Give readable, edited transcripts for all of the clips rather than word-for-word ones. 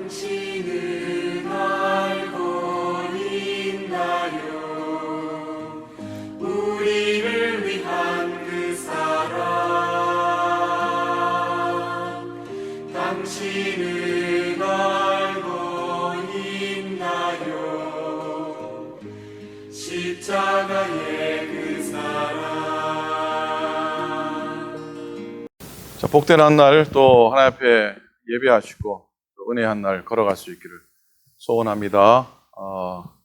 당신은 알고 있나요? 우리를 위한 그 사랑 당신은 알고 있나요? 십자가의 그 사랑. 자, 복된 한 날 또 하나님 앞에 예배하시고 또 은혜의 한 날 걸어갈 수 있기를 소원합니다.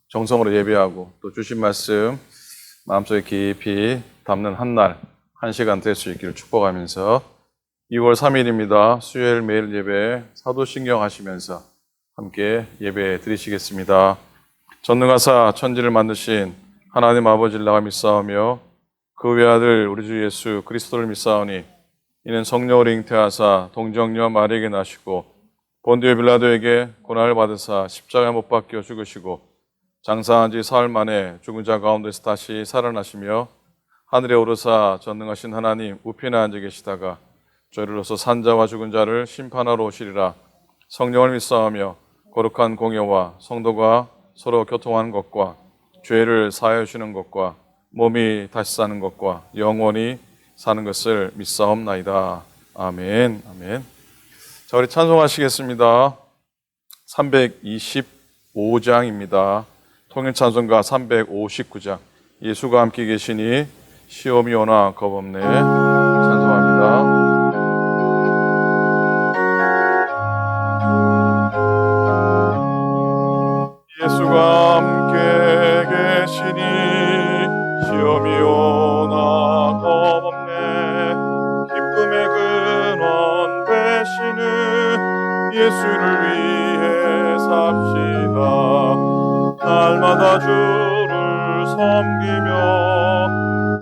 정성으로 예배하고 또 주신 말씀 마음속에 깊이 담는 한 날, 한 시간 될 수 있기를 축복하면서 2월 3일입니다. 수요일 매일 예배 사도신경 하시면서 함께 예배 드리시겠습니다. 전능하사 천지를 만드신 하나님 아버지를 나가 믿사오며 그 외아들 우리 주 예수 그리스도를 믿사오니 이는 성령으로 잉태하사 동정녀 마리에게 나시고 본디오 빌라도에게 고난을 받으사 십자가에 못 박혀 죽으시고 장사한 지 사흘 만에 죽은 자 가운데서 다시 살아나시며 하늘에 오르사 전능하신 하나님 우편에 앉아 계시다가 저희로서 산자와 죽은 자를 심판하러 오시리라. 성령을 믿사오며 거룩한 공예와 성도가 서로 교통하는 것과 죄를 사하여 주시는 것과 몸이 다시 사는 것과 영원히 사는 것을 믿사옵나이다. 아멘. 아멘. 자, 우리 찬송하시겠습니다. 325장입니다. 통일찬송가 359장. 예수가 함께 계시니 시험이 오나 겁없네. 찬송합니다. 예수가 함께 계시니 시험이 오나 겁없네. 기쁨의 근원 되시는 예수를 위해 삽시다. 날마다 주를 섬기며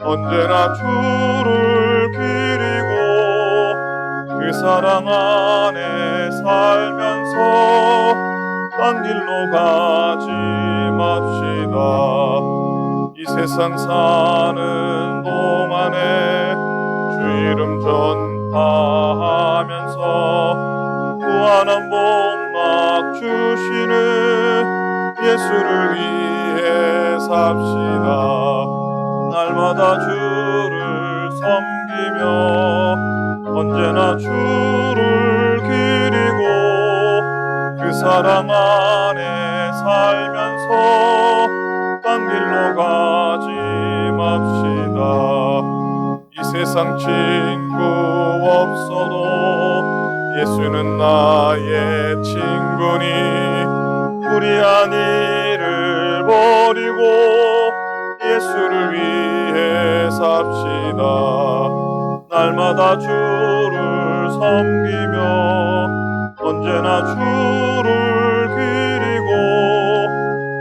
언제나 주를 기리고 그 사랑 안에 살면서 딴 길로 가지 맙시다. 이 세상 사는 동안에 주 이름 전파하면서 무한한 복락 주시는 예수를 위해 삽시다. 날마다 주를 섬기며 언제나 주를 기리고 그 사랑 안에 살면서 딴 길로 가지 맙시다. 이 세상 친구 없어도 예수는 나의 친구니 불의한 일을 버리고 예수를 위해 삽시다. 날마다 주를 섬기며 언제나 주를 기리고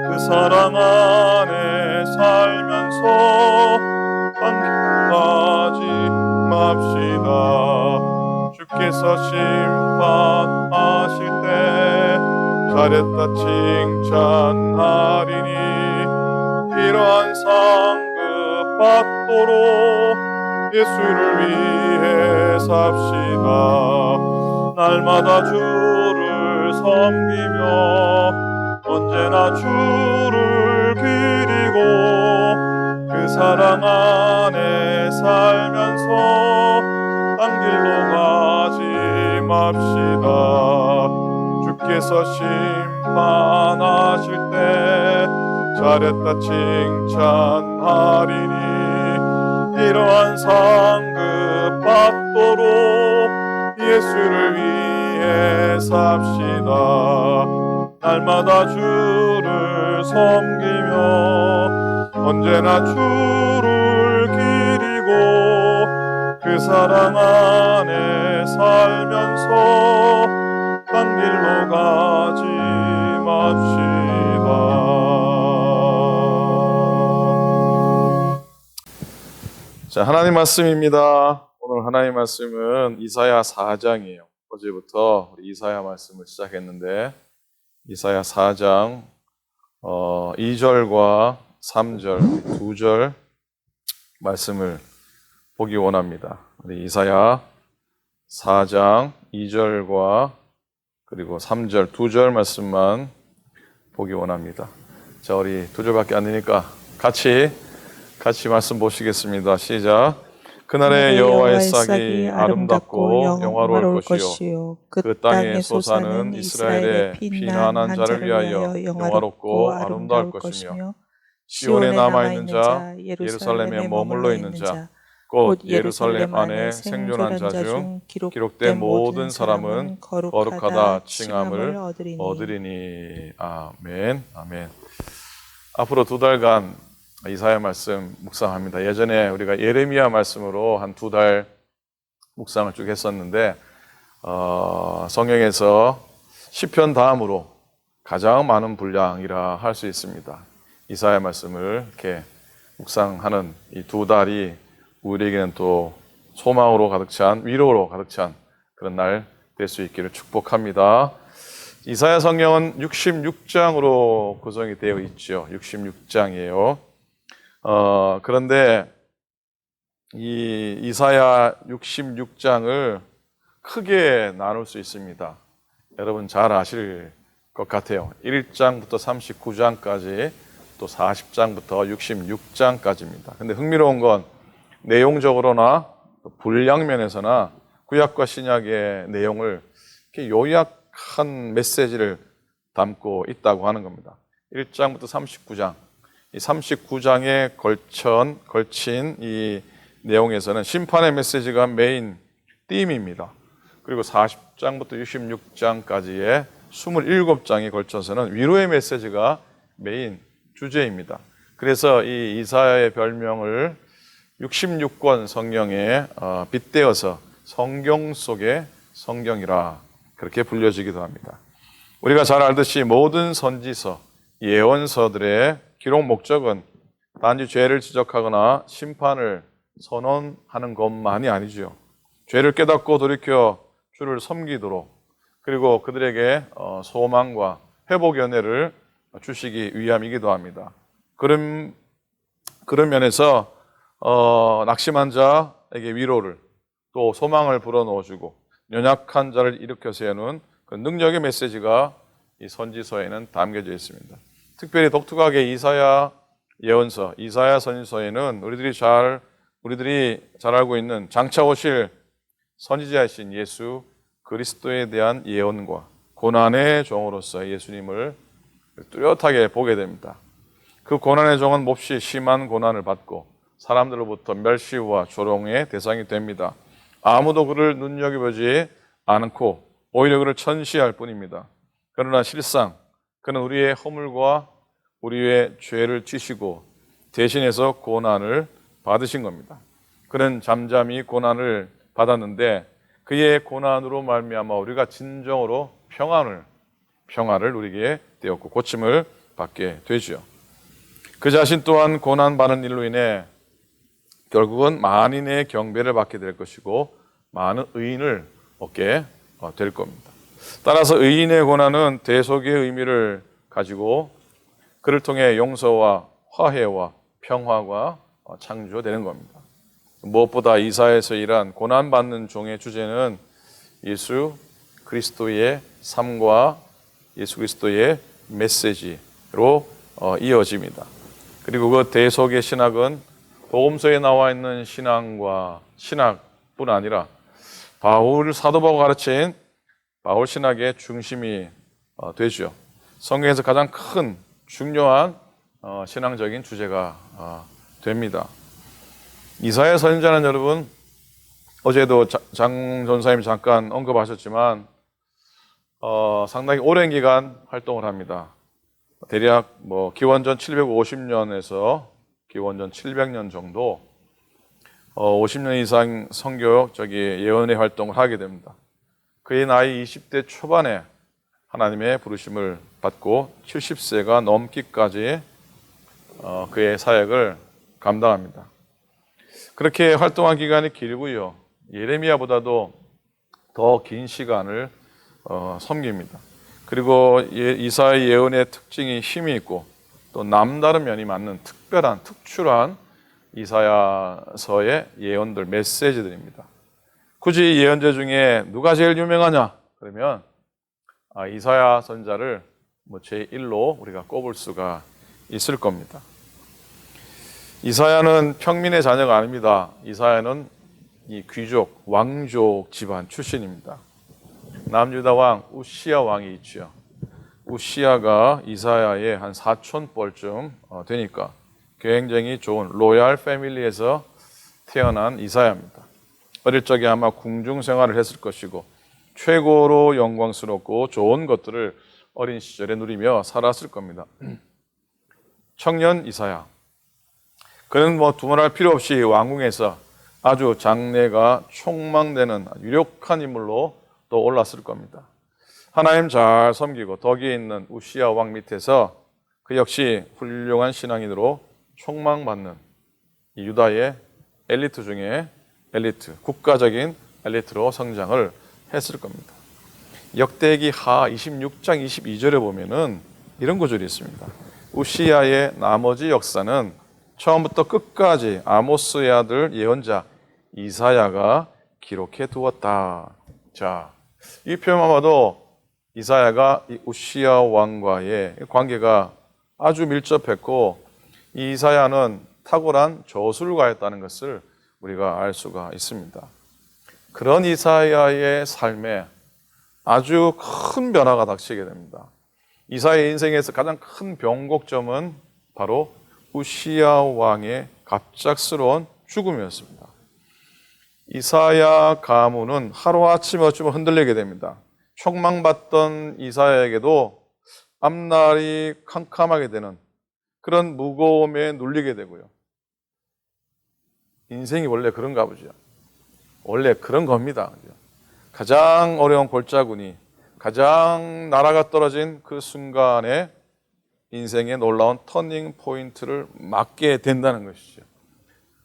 그 사랑 안에 살면서 딴 길로 가지 맙시다. 주께서 심판하실 때 잘했다 칭찬하리니 이러한 상급 받도록 예수를 위해 삽시다. 날마다 주를 섬기며 언제나 주를 기리고 그 사랑 안에 살면서 딴 길로 가지 맙시다. 주께서 심판하실 때 잘했다 칭찬하리니 이러한 상급 받도록 예수를 위해 삽시다. 날마다 주를 섬기며 언제나 주를 기리고 그 사랑 안에 살면서 딴 길로 가지 맙시다. 자, 하나님 말씀입니다. 오늘 하나님 말씀은 이사야 4장이에요. 어제부터 우리 이사야 말씀을 시작했는데 이사야 4장 2절과 3절 두 절 말씀을 보기 원합니다. 우리 이사야 4장 2절과 그리고 3절, 2절 말씀만 보기 원합니다. 자, 우리 2절밖에 안 되니까 같이 말씀 보시겠습니다. 시작. 그날의 여호와의 싹이 아름답고 영화로울 것이요 그 땅에 솟아는 이스라엘의 피난한 자를 위하여 영화롭고 아름다울 것이며 시온에 남아있는 자, 예루살렘에 머물러 있는 자, 곧 예루살렘 안에 생존한 자 중 기록된 모든 사람은 거룩하다 칭함을 얻으리니. 아멘. 아멘. 앞으로 2달간 이사야 말씀 묵상합니다. 예전에 우리가 예레미야 말씀으로 한 2달 묵상을 쭉 했었는데 성경에서 시편 다음으로 가장 많은 분량이라 할 수 있습니다. 이사야 말씀을 이렇게 묵상하는 이 2달이 우리에게는 또 소망으로 가득 찬, 위로로 가득 찬 그런 날 될 수 있기를 축복합니다. 이사야 성경은 66장으로 구성이 되어 있죠. 66장이에요. 그런데 이 이사야 66장을 크게 나눌 수 있습니다. 여러분 잘 아실 것 같아요. 1장부터 39장까지 또 40장부터 66장까지입니다. 근데 흥미로운 건 내용적으로나 분량 면에서나 구약과 신약의 내용을 이렇게 요약한 메시지를 담고 있다고 하는 겁니다. 1장부터 39장, 이 39장에 걸친 이 내용에서는 심판의 메시지가 메인 띠임입니다. 그리고 40장부터 66장까지의 27장에 걸쳐서는 위로의 메시지가 메인 주제입니다. 그래서 이 이사야의 별명을 66권 성경에 빗대어서 성경 속의 성경이라 그렇게 불려지기도 합니다. 우리가 잘 알듯이 모든 선지서, 예언서들의 기록 목적은 단지 죄를 지적하거나 심판을 선언하는 것만이 아니죠. 죄를 깨닫고 돌이켜 주를 섬기도록, 그리고 그들에게 소망과 회복의 은혜를 주시기 위함이기도 합니다. 그런 면에서 낙심한 자에게 위로를, 또 소망을 불어넣어주고 연약한 자를 일으켜 세우는 그 능력의 메시지가 이 선지서에는 담겨져 있습니다. 특별히 독특하게 이사야 예언서, 이사야 선지서에는 우리들이 잘 알고 있는 장차 오실 선지자이신 예수 그리스도에 대한 예언과 고난의 종으로서 예수님을 뚜렷하게 보게 됩니다. 그 고난의 종은 몹시 심한 고난을 받고 사람들로부터 멸시와 조롱의 대상이 됩니다. 아무도 그를 눈여겨보지 않고 오히려 그를 천시할 뿐입니다. 그러나 실상 그는 우리의 허물과 우리의 죄를 지시고 대신해서 고난을 받으신 겁니다. 그는 잠잠히 고난을 받았는데 그의 고난으로 말미암아 우리가 진정으로 평화를 누리게 되었고 고침을 받게 되죠. 그 자신 또한 고난받는 일로 인해 결국은 만인의 경배를 받게 될 것이고 많은 의인을 얻게 될 겁니다. 따라서 의인의 고난은 대속의 의미를 가지고 그를 통해 용서와 화해와 평화가 창조되는 겁니다. 무엇보다 이사야에서 일한 고난받는 종의 주제는 예수 그리스도의 삶과 예수 그리스도의 메시지로 이어집니다. 그리고 그 대속의 신학은 복음서에 나와 있는 신학뿐 아니라 사도 바울이 가르친 바울 신학의 중심이 되죠. 성경에서 가장 큰 중요한 신앙적인 주제가 됩니다. 이사야 선지자는 여러분 어제도 장 전사님이 잠깐 언급하셨지만 상당히 오랜 기간 활동을 합니다. 대략 기원전 750년에서 기원전 700년 정도 50년 이상 선교 예언의 활동을 하게 됩니다. 그의 나이 20대 초반에 하나님의 부르심을 받고 70세가 넘기까지 그의 사역을 감당합니다. 그렇게 활동한 기간이 길고요. 예레미야보다도 더 긴 시간을 섬깁니다. 그리고 이사야 예언의 특징이 힘이 있고 또 남다른 면이 맞는 특출한 이사야서의 예언들, 메시지들입니다. 굳이 예언자 중에 누가 제일 유명하냐? 그러면 이사야 선자를 제1로 우리가 꼽을 수가 있을 겁니다. 이사야는 평민의 자녀가 아닙니다. 이사야는 이 귀족, 왕족 집안 출신입니다. 남유다 왕 우시야 왕이 있죠. 우시야가 이사야의 한 사촌뻘쯤 되니까 굉장히 좋은 로얄 패밀리에서 태어난 이사야입니다. 어릴 적에 아마 궁중 생활을 했을 것이고 최고로 영광스럽고 좋은 것들을 어린 시절에 누리며 살았을 겁니다. 청년 이사야. 그는 두말할 필요 없이 왕궁에서 아주 장래가 촉망되는 유력한 인물로 또 올랐을 겁니다. 하나님 잘 섬기고 덕이 있는 우시야 왕 밑에서 그 역시 훌륭한 신앙인으로 촉망받는 이 유다의 엘리트 중에 엘리트, 국가적인 엘리트로 성장을 했을 겁니다. 역대기 하 26장 22절에 보면은 이런 구절이 있습니다. 우시야의 나머지 역사는 처음부터 끝까지 아모스의 아들 예언자 이사야가 기록해 두었다. 자, 이 표현만 봐도 이사야가 이 우시야 왕과의 관계가 아주 밀접했고 이 이사야는 탁월한 저술가였다는 것을 우리가 알 수가 있습니다. 그런 이사야의 삶에 아주 큰 변화가 닥치게 됩니다. 이사야의 인생에서 가장 큰 변곡점은 바로 우시야 왕의 갑작스러운 죽음이었습니다. 이사야 가문은 하루아침에 어쩌면 흔들리게 됩니다. 촉망받던 이사야에게도 앞날이 캄캄하게 되는 그런 무거움에 눌리게 되고요. 인생이 원래 그런가 보죠. 원래 그런 겁니다. 가장 어려운 골짜구니, 가장 나라가 떨어진 그 순간에 인생의 놀라운 터닝 포인트를 맞게 된다는 것이죠.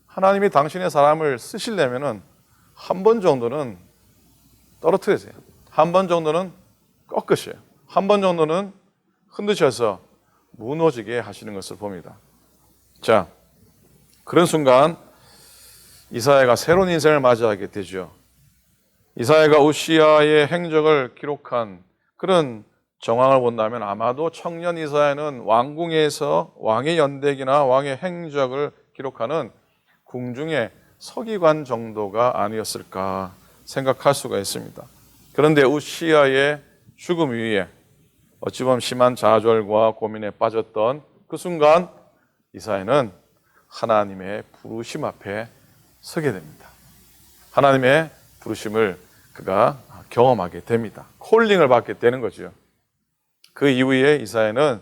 하나님이 당신의 사람을 쓰시려면은 한 번 정도는 떨어뜨리세요. 한 번 정도는 꺾으셔요. 한 번 정도는 흔드셔서 무너지게 하시는 것을 봅니다. 자, 그런 순간 이사야가 새로운 인생을 맞이하게 되죠. 이사야가 우시야의 행적을 기록한 그런 정황을 본다면 아마도 청년 이사야는 왕궁에서 왕의 연대기나 왕의 행적을 기록하는 궁중의 서기관 정도가 아니었을까 생각할 수가 있습니다. 그런데 우시야의 죽음 이후에 어찌 보면 심한 좌절과 고민에 빠졌던 그 순간 이사야는 하나님의 부르심 앞에 서게 됩니다. 하나님의 부르심을 그가 경험하게 됩니다. 콜링을 받게 되는 거죠. 그 이후에 이사야는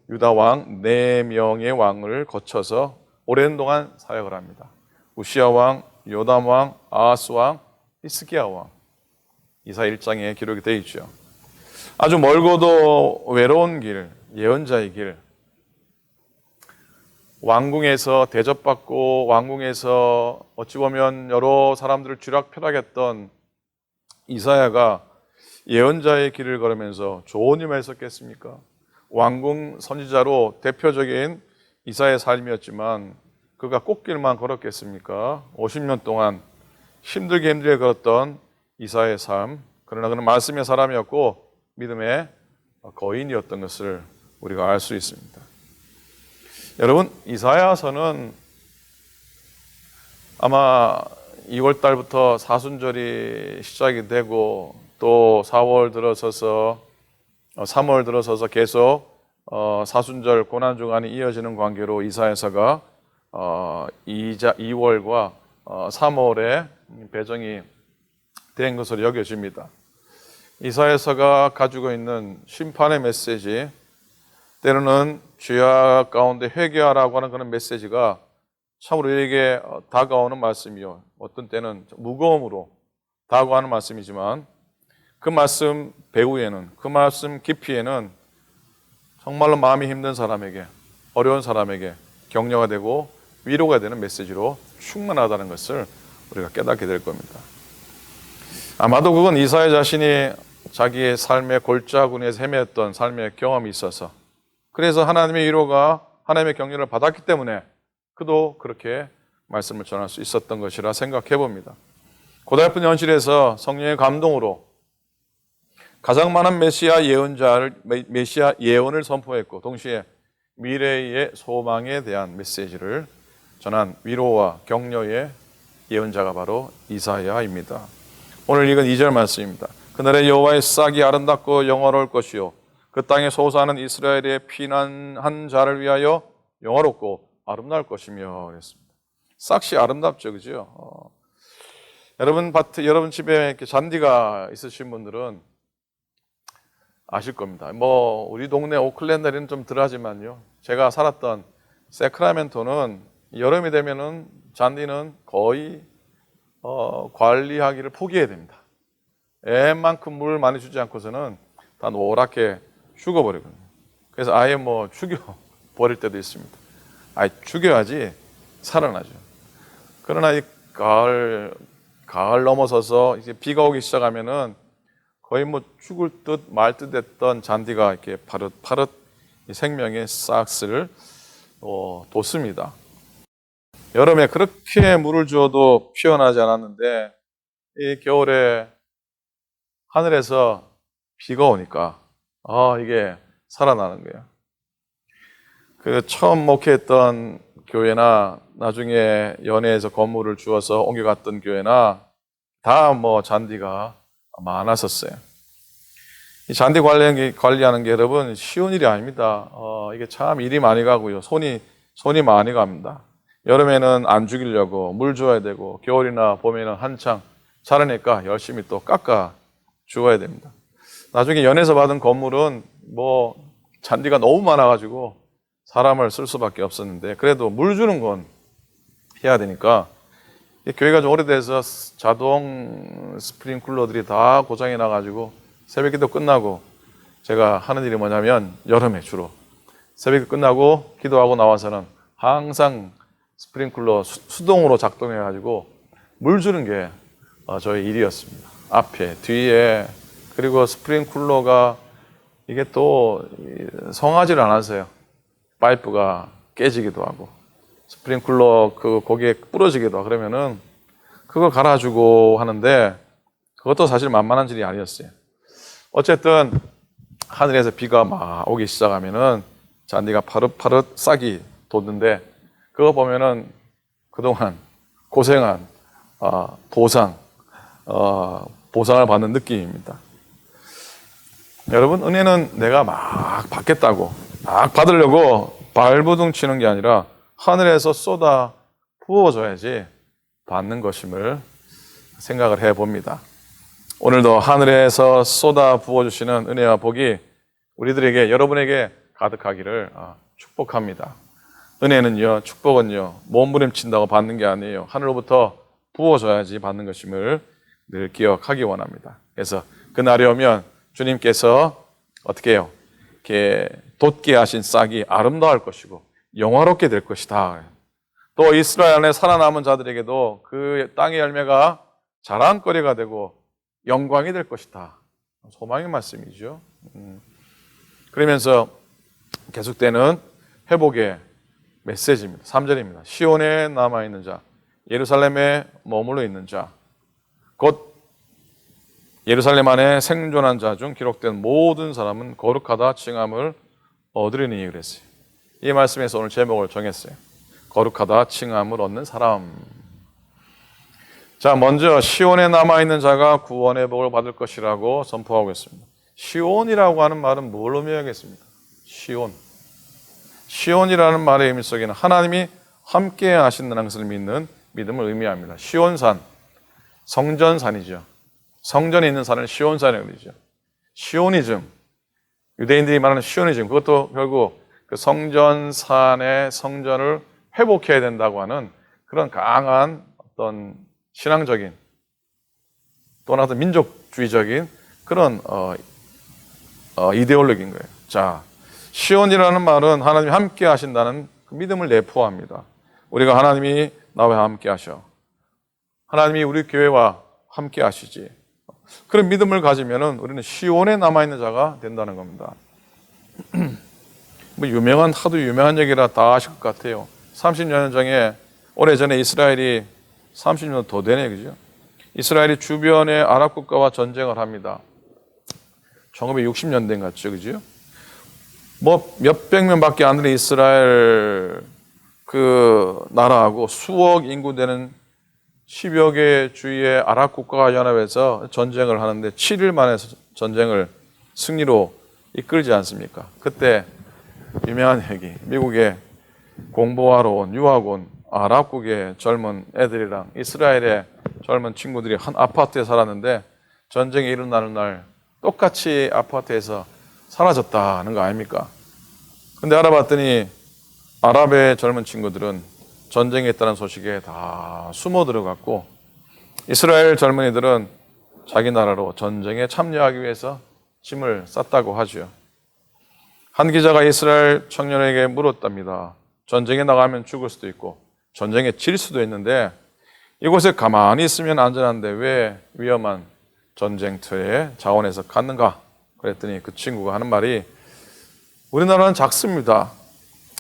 유다 왕 4명의 왕을 거쳐서 오랜 동안 사역을 합니다. 우시야 왕, 요담 왕, 아하스 왕, 히스기야 왕. 이사야 1장에 기록이 되어 있죠. 아주 멀고도 외로운 길, 예언자의 길. 왕궁에서 대접받고 왕궁에서 어찌 보면 여러 사람들을 쥐락펴락했던 이사야가 예언자의 길을 걸으면서 좋은 일만 있었겠습니까? 왕궁 선지자로 대표적인 이사야의 삶이었지만 그가 꽃길만 걸었겠습니까? 50년 동안 힘들게 걸었던 이사야의 삶. 그러나 그는 말씀의 사람이었고 믿음의 거인이었던 것을 우리가 알 수 있습니다. 여러분, 이사야서는 아마 2월 달부터 사순절이 시작이 되고 또 4월 들어서서 3월 들어서서 계속 사순절 고난 주간이 이어지는 관계로 이사야서가 2월과 3월에 배정이 된 것으로 여겨집니다. 이사야서가 가지고 있는 심판의 메시지, 때로는 죄악 가운데 회개하라고 하는 그런 메시지가 참으로 우리에게 다가오는 말씀이요. 어떤 때는 무거움으로 다가오는 말씀이지만 그 말씀 배후에는, 그 말씀 깊이에는 정말로 마음이 힘든 사람에게, 어려운 사람에게 격려가 되고 위로가 되는 메시지로 충만하다는 것을 우리가 깨닫게 될 겁니다. 아마도 그건 이사야 자신이 자기의 삶의 골짜구니에서 헤매었던 삶의 경험이 있어서, 그래서 하나님의 위로가, 하나님의 격려를 받았기 때문에 그도 그렇게 말씀을 전할 수 있었던 것이라 생각해 봅니다. 고달픈 현실에서 성령의 감동으로 가장 많은 메시아 예언을 선포했고 동시에 미래의 소망에 대한 메시지를 전한 위로와 격려의 예언자가 바로 이사야입니다. 오늘 읽은 2절 말씀입니다. 그날의 여호와의 싹이 아름답고 영화로울 것이요 그 땅에 소사하는 이스라엘의 피난한 자를 위하여 영화롭고 아름다울 것이며 그랬습니다. 싹이 아름답죠, 그죠? 여러분 집에 이렇게 잔디가 있으신 분들은 아실 겁니다. 우리 동네 오클랜드는 좀 덜하지만요. 제가 살았던 세크라멘토는 여름이 되면은 잔디는 거의 관리하기를 포기해야 됩니다. 웬만큼 물 많이 주지 않고서는 다 노랗게 죽어버리거든요. 그래서 아예 죽여 버릴 때도 있습니다. 아예 죽여야지 살아나죠. 그러나 이 가을 넘어서서 이제 비가 오기 시작하면은 거의 죽을 듯 말 듯 했던 잔디가 이렇게 파릇파릇 생명의 싹스를 돋습니다. 여름에 그렇게 물을 주어도 피어나지 않았는데 이 겨울에 하늘에서 비가 오니까 이게 살아나는 거예요. 그 처음 목회했던 교회나 나중에 연회에서 건물을 주어서 옮겨갔던 교회나 다 잔디가 많았었어요. 이 잔디 관리하는 게 여러분 쉬운 일이 아닙니다. 이게 참 일이 많이 가고요. 손이 많이 갑니다. 여름에는 안 죽이려고 물 줘야 되고 겨울이나 봄에는 한창 자라니까 열심히 또 깎아 주어야 됩니다. 나중에 연에서 받은 건물은 잔디가 너무 많아가지고 사람을 쓸 수밖에 없었는데 그래도 물 주는 건 해야 되니까 교회가 좀 오래돼서 자동 스프링클러들이 다 고장이 나가지고 새벽기도 끝나고 제가 하는 일이 뭐냐면 여름에 주로 새벽기 끝나고 기도하고 나와서는 항상 스프링클러 수동으로 작동해가지고 물 주는 게 저의 일이었습니다. 앞에, 뒤에 그리고 스프링클러가 이게 또 성하지를 않아서요. 파이프가 깨지기도 하고 스프링클러 거기에 부러지기도 하고 그러면은 그걸 갈아주고 하는데 그것도 사실 만만한 일이 아니었어요. 어쨌든 하늘에서 비가 막 오기 시작하면은 잔디가 파릇파릇 싹이 돋는데 그거 보면은 그동안 고생한 보상을 받는 느낌입니다. 여러분 은혜는 내가 막 받겠다고 막 받으려고 발버둥 치는 게 아니라 하늘에서 쏟아 부어줘야지 받는 것임을 생각을 해봅니다. 오늘도 하늘에서 쏟아 부어주시는 은혜와 복이 우리들에게 여러분에게 가득하기를 축복합니다. 은혜는요, 축복은요, 몸부림친다고 받는 게 아니에요. 하늘로부터 부어줘야지 받는 것임을 늘 기억하기 원합니다. 그래서 그날이 오면 주님께서 어떻게 해요? 이렇게 돋게 하신 싹이 아름다울 것이고 영화롭게 될 것이다. 또 이스라엘 안에 살아남은 자들에게도 그 땅의 열매가 자랑거리가 되고 영광이 될 것이다. 소망의 말씀이죠. 그러면서 계속되는 회복의 메시지입니다. 3절입니다. 시온에 남아있는 자, 예루살렘에 머물러 있는 자, 곧 예루살렘 안에 생존한 자 중 기록된 모든 사람은 거룩하다 칭함을 얻으리니 그랬어요. 이 말씀에서 오늘 제목을 정했어요. 거룩하다 칭함을 얻는 사람. 자, 먼저 시온에 남아있는 자가 구원의 복을 받을 것이라고 선포하고 있습니다. 시온이라고 하는 말은 뭘 의미하겠습니까? 시온이라는 말의 의미 속에는 하나님이 함께 하신다는 것을 믿는 믿음을 의미합니다. 시온산, 성전산이죠. 성전에 있는 산을 시온산이라고 그러죠. 시오니즘, 유대인들이 말하는 시오니즘, 그것도 결국 그 성전산의 성전을 회복해야 된다고 하는 그런 강한 어떤 신앙적인 또는 어떤 민족주의적인 그런 이데올로기인 거예요. 자, 시온이라는 말은 하나님이 함께 하신다는 그 믿음을 내포합니다. 우리가 하나님이 나와 함께 하셔. 하나님이 우리 교회와 함께 하시지. 그런 믿음을 가지면은 우리는 시온에 남아있는 자가 된다는 겁니다. 하도 유명한 얘기라 다 아실 것 같아요. 30년 전에, 오래전에 이스라엘이 30년 더 되네, 그죠? 이스라엘이 주변의 아랍 국가와 전쟁을 합니다. 1960년대인 것 같죠, 그죠? 뭐 몇백 명밖에 안 되는 이스라엘 그 나라하고 수억 인구 되는 10여 개 주위의 아랍 국가가 연합해서 전쟁을 하는데 7일 만에 전쟁을 승리로 이끌지 않습니까? 그때 유명한 얘기, 미국에 공부하러 온 유학 온 아랍국의 젊은 애들이랑 이스라엘의 젊은 친구들이 한 아파트에 살았는데 전쟁이 일어나는 날 똑같이 아파트에서 사라졌다는 거 아닙니까? 근데 알아봤더니 아랍의 젊은 친구들은 전쟁에 있다는 소식에 다 숨어 들어갔고 이스라엘 젊은이들은 자기 나라로 전쟁에 참여하기 위해서 짐을 쌌다고 하죠. 한 기자가 이스라엘 청년에게 물었답니다. 전쟁에 나가면 죽을 수도 있고 전쟁에 질 수도 있는데 이곳에 가만히 있으면 안전한데 왜 위험한 전쟁터에 자원해서 갔는가? 그랬더니 그 친구가 하는 말이 우리나라는 작습니다.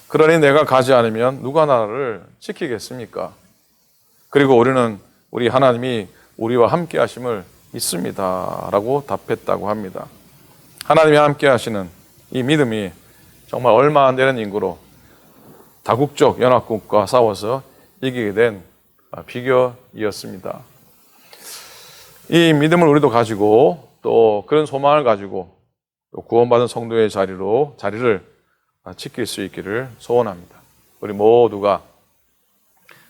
그러니 내가 가지 않으면 누가 나라를 지키겠습니까? 그리고 우리는 우리 하나님이 우리와 함께 하심을 믿습니다. 라고 답했다고 합니다. 하나님이 함께 하시는 이 믿음이 정말 얼마 안 되는 인구로 다국적 연합국과 싸워서 이기게 된 비결이었습니다. 이 믿음을 우리도 가지고 또 그런 소망을 가지고 구원받은 성도의 자리를 지킬 수 있기를 소원합니다. 우리 모두가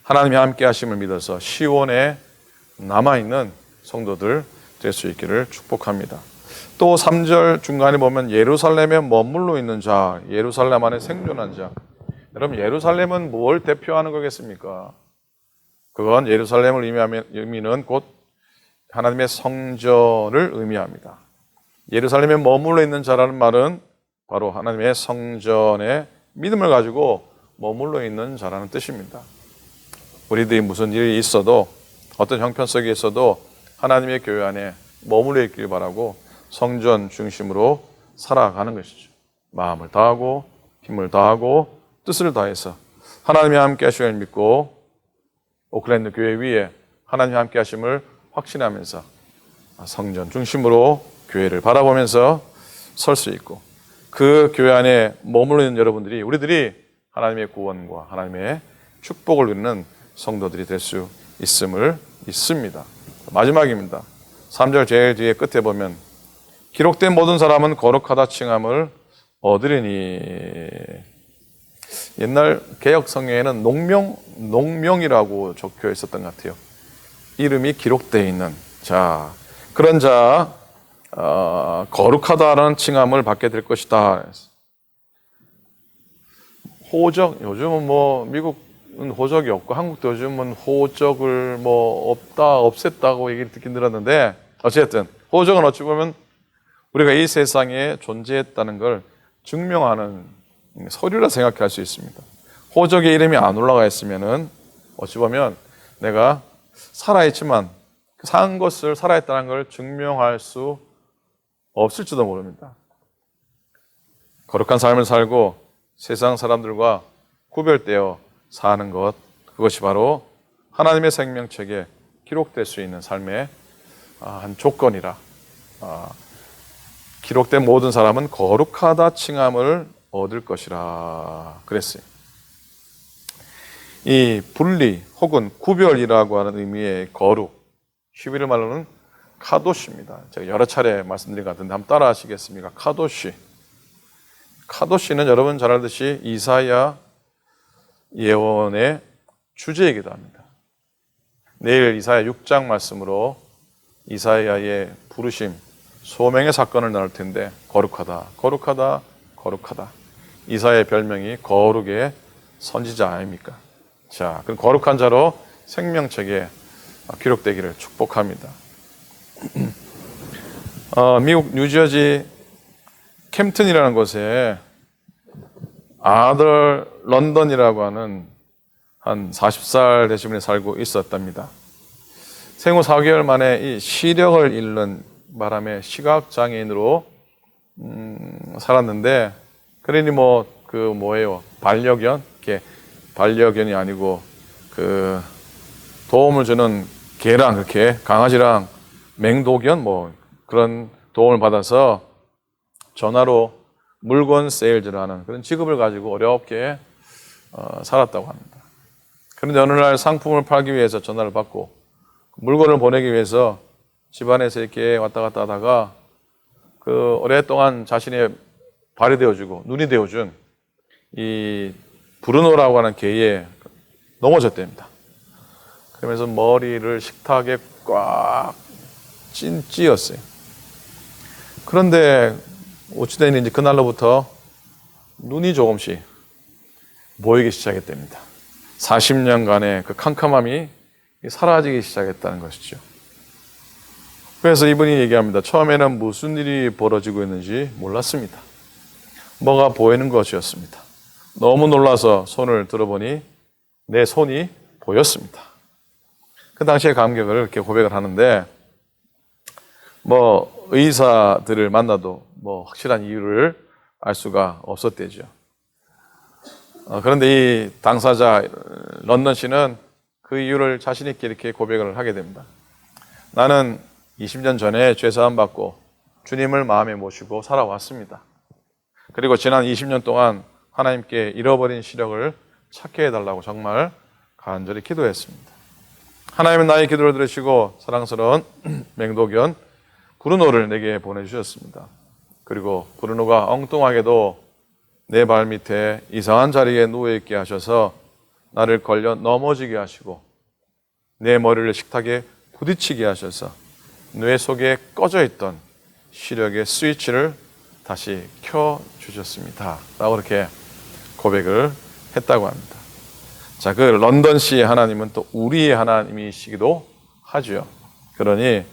하나님이 함께 하심을 믿어서 시온에 남아있는 성도들 될 수 있기를 축복합니다. 또 3절 중간에 보면 예루살렘에 머물러 있는 자, 예루살렘 안에 생존한 자. 여러분 예루살렘은 뭘 대표하는 거겠습니까? 그건 예루살렘을 의미는 곧 하나님의 성전을 의미합니다. 예루살렘에 머물러 있는 자라는 말은 바로 하나님의 성전에 믿음을 가지고 머물러 있는 자라는 뜻입니다. 우리들이 무슨 일이 있어도 어떤 형편 속에 있어도 하나님의 교회 안에 머물러 있길 바라고 성전 중심으로 살아가는 것이죠. 마음을 다하고 힘을 다하고 뜻을 다해서 하나님이 함께 하심을 믿고 오클랜드 교회 위에 하나님이 함께 하심을 확신하면서 성전 중심으로 교회를 바라보면서 설 수 있고 그 교회 안에 머물러 있는 여러분들이 우리들이 하나님의 구원과 하나님의 축복을 누리는 성도들이 될 수 있음을 믿습니다. 마지막입니다. 3절 제일 뒤에 끝에 보면 기록된 모든 사람은 거룩하다 칭함을 얻으리니. 옛날 개역 성경에는 농명이라고 적혀 있었던 것 같아요. 이름이 기록되어 있는 자, 그런 자 거룩하다라는 칭함을 받게 될 것이다. 호적, 요즘은 뭐 미국은 호적이 없고 한국도 요즘은 호적을 뭐 없앴다고 얘기를 듣긴 들었는데 어쨌든 호적은 어찌 보면 우리가 이 세상에 존재했다는 걸 증명하는 서류라 생각할 수 있습니다. 호적에 이름이 안 올라가 있으면은 어찌 보면 내가 살아있지만 산 것을 살아있다는 걸 증명할 수 없을지도 모릅니다. 거룩한 삶을 살고 세상 사람들과 구별되어 사는 것, 그것이 바로 하나님의 생명책에 기록될 수 있는 삶의 한 조건이라 기록된 모든 사람은 거룩하다 칭함을 얻을 것이라 그랬어요. 이 분리 혹은 구별이라고 하는 의미의 거룩, 히브리 말로는 카도시입니다. 제가 여러 차례 말씀드린 것 같은데 한번 따라 하시겠습니까? 카도시. 카도시는 여러분 잘 알듯이 이사야 예언의 주제이기도 합니다. 내일 이사야 6장 말씀으로 이사야의 부르심, 소명의 사건을 나눌 텐데 거룩하다, 거룩하다, 거룩하다. 이사야의 별명이 거룩의 선지자 아닙니까? 자, 그럼 거룩한 자로 생명책에 기록되기를 축복합니다. 미국 뉴저지 캠튼이라는 곳에 아들 런던이라고 하는 한 40살 되신 분이 살고 있었답니다. 생후 4개월 만에 이 시력을 잃는 바람에 시각장애인으로 살았는데, 그러니 반려견? 이렇게 반려견이 아니고 도움을 주는 개랑 그렇게 강아지랑 맹도견 그런 도움을 받아서 전화로 물건 세일즈를 하는 그런 직업을 가지고 어렵게 살았다고 합니다. 그런데 어느 날 상품을 팔기 위해서 전화를 받고 물건을 보내기 위해서 집안에서 이렇게 왔다 갔다 하다가 그 오랫동안 자신의 발이 되어주고 눈이 되어준 이 브루노라고 하는 개에 넘어졌답니다. 그러면서 머리를 식탁에 꽉 찌었어요. 그런데 어찌된 일인지 그날로부터 눈이 조금씩 보이기 시작했답니다. 40년간의 그 캄캄함이 사라지기 시작했다는 것이죠. 그래서 이분이 얘기합니다. 처음에는 무슨 일이 벌어지고 있는지 몰랐습니다. 뭐가 보이는 것이었습니다. 너무 놀라서 손을 들어보니 내 손이 보였습니다. 그 당시의 감격을 이렇게 고백을 하는데 뭐 의사들을 만나도 뭐 확실한 이유를 알 수가 없었대죠. 그런데 이 당사자 런던 씨는 그 이유를 자신 있게 이렇게 고백을 하게 됩니다. 나는 20년 전에 죄사함 받고 주님을 마음에 모시고 살아왔습니다. 그리고 지난 20년 동안 하나님께 잃어버린 시력을 찾게 해달라고 정말 간절히 기도했습니다. 하나님은 나의 기도를 들으시고 사랑스러운 맹독연 브루노를 내게 보내주셨습니다. 그리고 브루노가 엉뚱하게도 내 발 밑에 이상한 자리에 누워있게 하셔서 나를 걸려 넘어지게 하시고 내 머리를 식탁에 부딪히게 하셔서 뇌 속에 꺼져 있던 시력의 스위치를 다시 켜주셨습니다. 라고 이렇게 고백을 했다고 합니다. 자, 그 런던시 하나님은 또 우리의 하나님이시기도 하죠. 그러니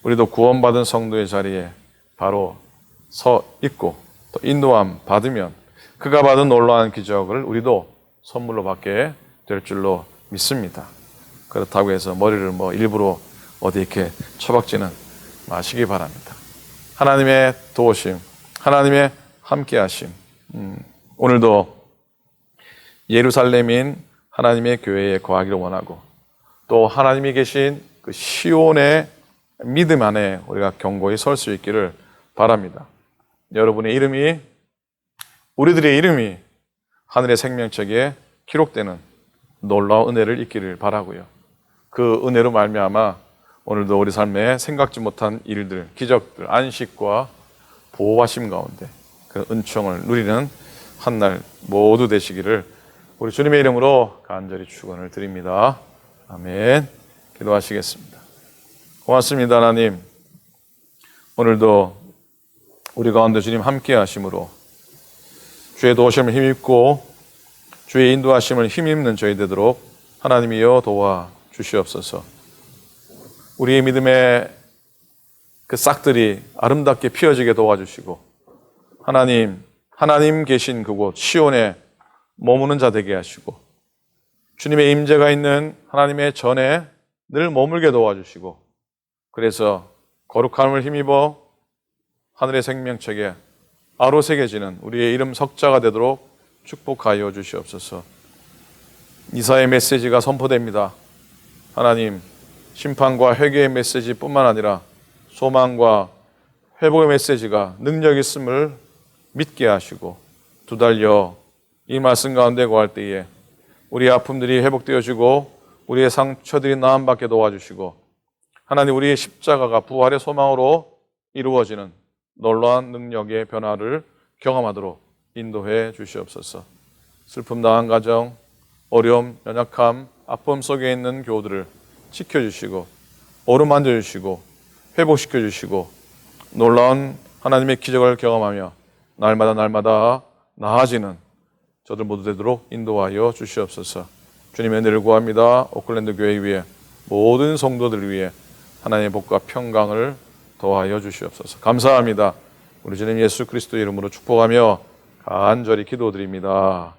우리도 구원받은 성도의 자리에 바로 서 있고 또 인도함 받으면 그가 받은 놀라운 기적을 우리도 선물로 받게 될 줄로 믿습니다. 그렇다고 해서 머리를 뭐 일부러 어디 이렇게 처박지는 마시기 바랍니다. 하나님의 도우심, 하나님의 함께하심. 오늘도 예루살렘인 하나님의 교회에 거하기를 원하고 또 하나님이 계신 그 시온의 믿음 안에 우리가 견고히 설 수 있기를 바랍니다. 여러분의 이름이, 우리들의 이름이 하늘의 생명책에 기록되는 놀라운 은혜를 잊기를 바라고요. 그 은혜로 말미암아 오늘도 우리 삶에 생각지 못한 일들, 기적들, 안식과 보호하심 가운데 그 은총을 누리는 한 날 모두 되시기를 우리 주님의 이름으로 간절히 축원을 드립니다. 아멘. 기도하시겠습니다. 고맙습니다, 하나님. 오늘도 우리 가운데 주님 함께 하심으로 주의 도우심을 힘입고 주의 인도하심을 힘입는 저희 되도록 하나님이여 도와 주시옵소서. 우리의 믿음의 그 싹들이 아름답게 피어지게 도와주시고 하나님 계신 그곳 시온에 머무는 자 되게 하시고 주님의 임재가 있는 하나님의 전에 늘 머물게 도와주시고 그래서 거룩함을 힘입어 하늘의 생명책에 아로새겨지는 우리의 이름 석자가 되도록 축복하여 주시옵소서. 이사의 메시지가 선포됩니다. 하나님, 심판과 회개의 메시지뿐만 아니라 소망과 회복의 메시지가 능력 있음을 믿게 하시고 두 달여 이 말씀 가운데 거할 때에 우리의 아픔들이 회복되어지고 우리의 상처들이 나음받게 도와주시고 하나님 우리의 십자가가 부활의 소망으로 이루어지는 놀라운 능력의 변화를 경험하도록 인도해 주시옵소서. 슬픔 당한 가정, 어려움, 연약함, 아픔 속에 있는 교우들을 지켜주시고 어루만져 주시고 회복시켜 주시고 놀라운 하나님의 기적을 경험하며 날마다 나아지는 저들 모두 되도록 인도하여 주시옵소서. 주님의 은혜를 구합니다. 오클랜드 교회 위에 모든 성도들 위해 하나님의 복과 평강을 더하여 주시옵소서. 감사합니다. 우리 주님 예수 그리스도의 이름으로 축복하며 간절히 기도드립니다.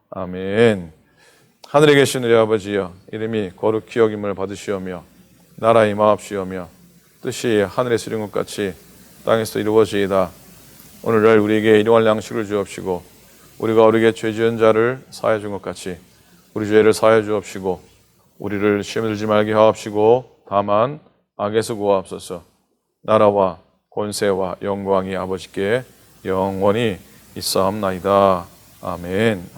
아멘. 하늘에 계신 우리 아버지여, 이름이 거룩히 여김을 받으시오며 나라 임하옵시오며 뜻이 하늘에서 이룬 것 같이 땅에서 이루어지이다. 오늘날 우리에게 일용할 양식을 주옵시고 우리가 우리에게 죄 지은 자를 사하여 준 것 같이 우리 죄를 사하여 주옵시고 우리를 시험에 들지 말게 하옵시고 다만 악에서 구하옵소서. 나라와 권세와 영광이 아버지께 영원히 있사옵나이다. 아멘.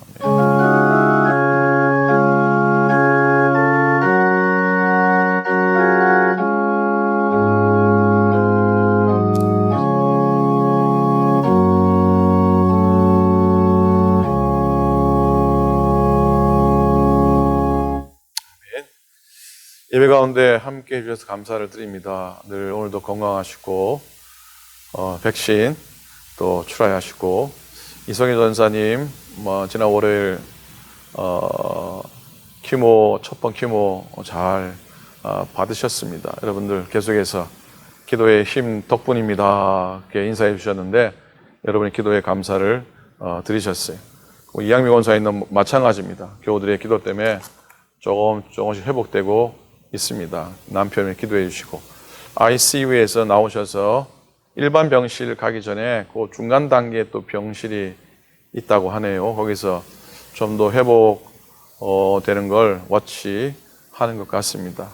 예배 가운데 함께 해주셔서 감사를 드립니다. 늘 오늘도 건강하시고 백신 또 출하하시고 이성희 전사님 지난 월요일 키모 첫 번 키모 잘 받으셨습니다. 여러분들 계속해서 기도의 힘 덕분입니다. 이렇게 인사해 주셨는데 여러분의 기도에 감사를 드리셨어요. 이양미 원사님도 마찬가지입니다. 교우들의 기도 때문에 조금씩 회복되고 있습니다. 남편을 기도해 주시고 ICU에서 나오셔서 일반 병실 가기 전에 그 중간 단계에 또 병실이 있다고 하네요. 거기서 좀 더 회복 되는 걸 워치하는 것 같습니다.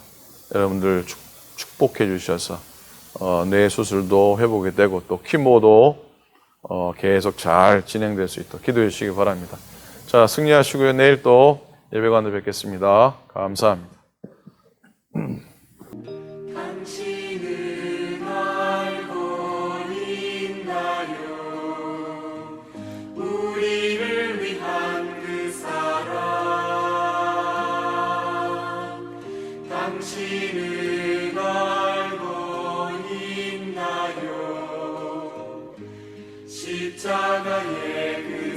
여러분들 축복해 주셔서 뇌 수술도 회복이 되고 또 키모도 계속 잘 진행될 수 있도록 기도해 주시기 바랍니다. 자, 승리하시고요. 내일 또 예배관에 뵙겠습니다. 감사합니다. 당신은 알고 있나요? 우리를 위한 그 사랑. 당신은 알고 있나요? 십자가의 그